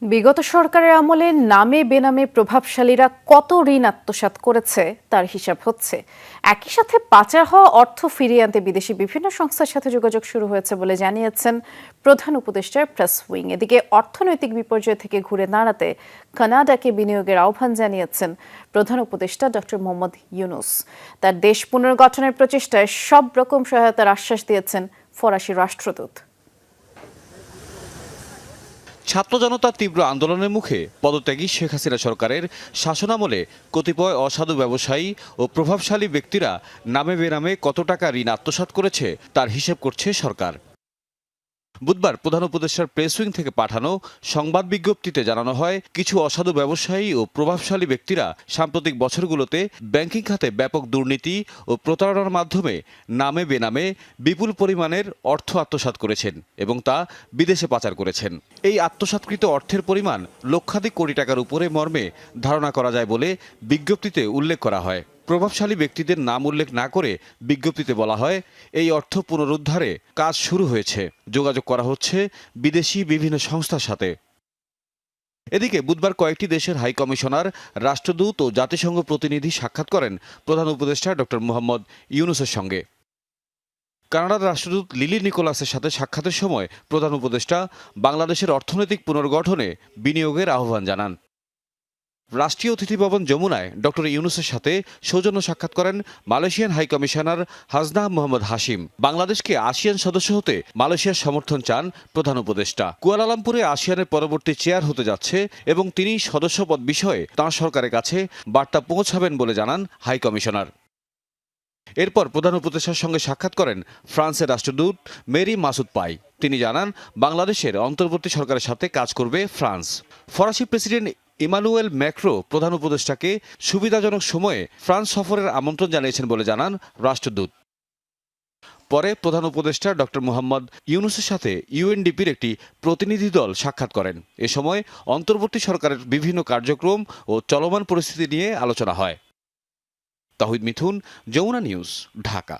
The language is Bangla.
বিগত সরকারের আমলে নামে বেনামে প্রভাবশালীরা কত ঋণ আত্মসাৎ করেছে তার হিসাব হচ্ছে। একই সাথে পাচার হওয়া অর্থ ফিরিয়ে আনতে বিদেশি বিভিন্ন সংস্থার সাথে যোগাযোগ শুরু হয়েছে বলে জানিয়েছেন প্রধান উপদেষ্টার প্রেস উইং। এদিকে অর্থনৈতিক বিপর্যয় থেকে ঘুরে দাঁড়াতে কানাডাকে বিনিয়োগের আহ্বান জানিয়েছেন প্রধান উপদেষ্টা ডক্টর মোহাম্মদ ইউনুস। তার দেশ পুনর্গঠনের প্রচেষ্টায় সব রকম সহায়তার আশ্বাস দিয়েছেন ফরাসি রাষ্ট্রদূত। ছাত্র জনতার তীব্র আন্দোলনের মুখে পদত্যাগী শেখ হাসিনা সরকারের শাসনামলে কতিপয় অসাধু ব্যবসায়ী ও প্রভাবশালী ব্যক্তিরা নামে বেনামে কত টাকা ঋণ আত্মসাৎ করেছে তার হিসেব করছে সরকার। বুধবার প্রধান উপদেষ্টার প্রেস উইং থেকে পাঠানো সংবাদ বিজ্ঞপ্তিতে জানানো হয়, কিছু অসাধু ব্যবসায়ী ও প্রভাবশালী ব্যক্তিরা সাম্প্রতিক বছরগুলোতে ব্যাংকিং খাতে ব্যাপক দুর্নীতি ও প্রতারণার মাধ্যমে নামে বেনামে বিপুল পরিমাণের অর্থ আত্মসাৎ করেছেন এবং তা বিদেশে পাচার করেছেন। এই আত্মসাৎকৃত অর্থের পরিমাণ লক্ষাধিক কোটি টাকার উপরে মর্মে ধারণা করা যায় বলে বিজ্ঞপ্তিতে উল্লেখ করা হয়। প্রভাবশালী ব্যক্তিদের নাম উল্লেখ না করে বিজ্ঞপ্তিতে বলা হয়, এই অর্থ পুনরুদ্ধারে কাজ শুরু হয়েছে, যোগাযোগ করা হচ্ছে বিদেশি বিভিন্ন সংস্থার সাথে। এদিকে বুধবার কয়েকটি দেশের হাই কমিশনার, রাষ্ট্রদূত ও জাতিসংঘ প্রতিনিধি সাক্ষাৎ করেন প্রধান উপদেষ্টা ডক্টর মোহাম্মদ ইউনুসের সঙ্গে। কানাডার রাষ্ট্রদূত লিলি নিকোলাসের সাথে সাক্ষাতের সময় প্রধান উপদেষ্টা বাংলাদেশের অর্থনৈতিক পুনর্গঠনে বিনিয়োগের আহ্বান জানান। রাষ্ট্রীয় অতিথি ভবন যমুনায় ডক্টর ইউনুসের সাথে সৌজন্য সাক্ষাৎ করেন Malaysian high commissioner Hasna Mohammad Hashim. বাংলাদেশকে আসিয়ান সদস্য হতে মালয়েশিয়ার সমর্থন চান প্রধান উপদেষ্টা। কুয়ালালামপুরে আসিয়ানের পরবর্তী চেয়ার হতে যাচ্ছে এবং তিনি সদস্যপদ বিষয়ে তাঁর সরকারের কাছে বার্তা পৌঁছাবেন বলে জানান হাই কমিশনার। এরপর প্রধান উপদেষ্টার সঙ্গে সাক্ষাৎ করেন ফ্রান্সের রাষ্ট্রদূত মেরি মাসুদ পাই। তিনি জানান, বাংলাদেশের অন্তর্বর্তী সরকারের সাথে কাজ করবে ফ্রান্স। ফরাসি প্রেসিডেন্ট ইমানুয়েল ম্যাক্রো প্রধান উপদেষ্টাকে সুবিধাজনক সময়ে ফ্রান্স সফরের আমন্ত্রণ জানিয়েছেন বলে জানান রাষ্ট্রদূত। পরে প্রধান উপদেষ্টা ডক্টর মোহাম্মদ ইউনুসের সাথে ইউএনডিপির একটি প্রতিনিধি দল সাক্ষাৎ করেন। এ সময় অন্তর্বর্তী সরকারের বিভিন্ন কার্যক্রম ও চলমান পরিস্থিতি নিয়ে আলোচনা হয়। তাহিদ মিথুন, যমুনা নিউজ, ঢাকা।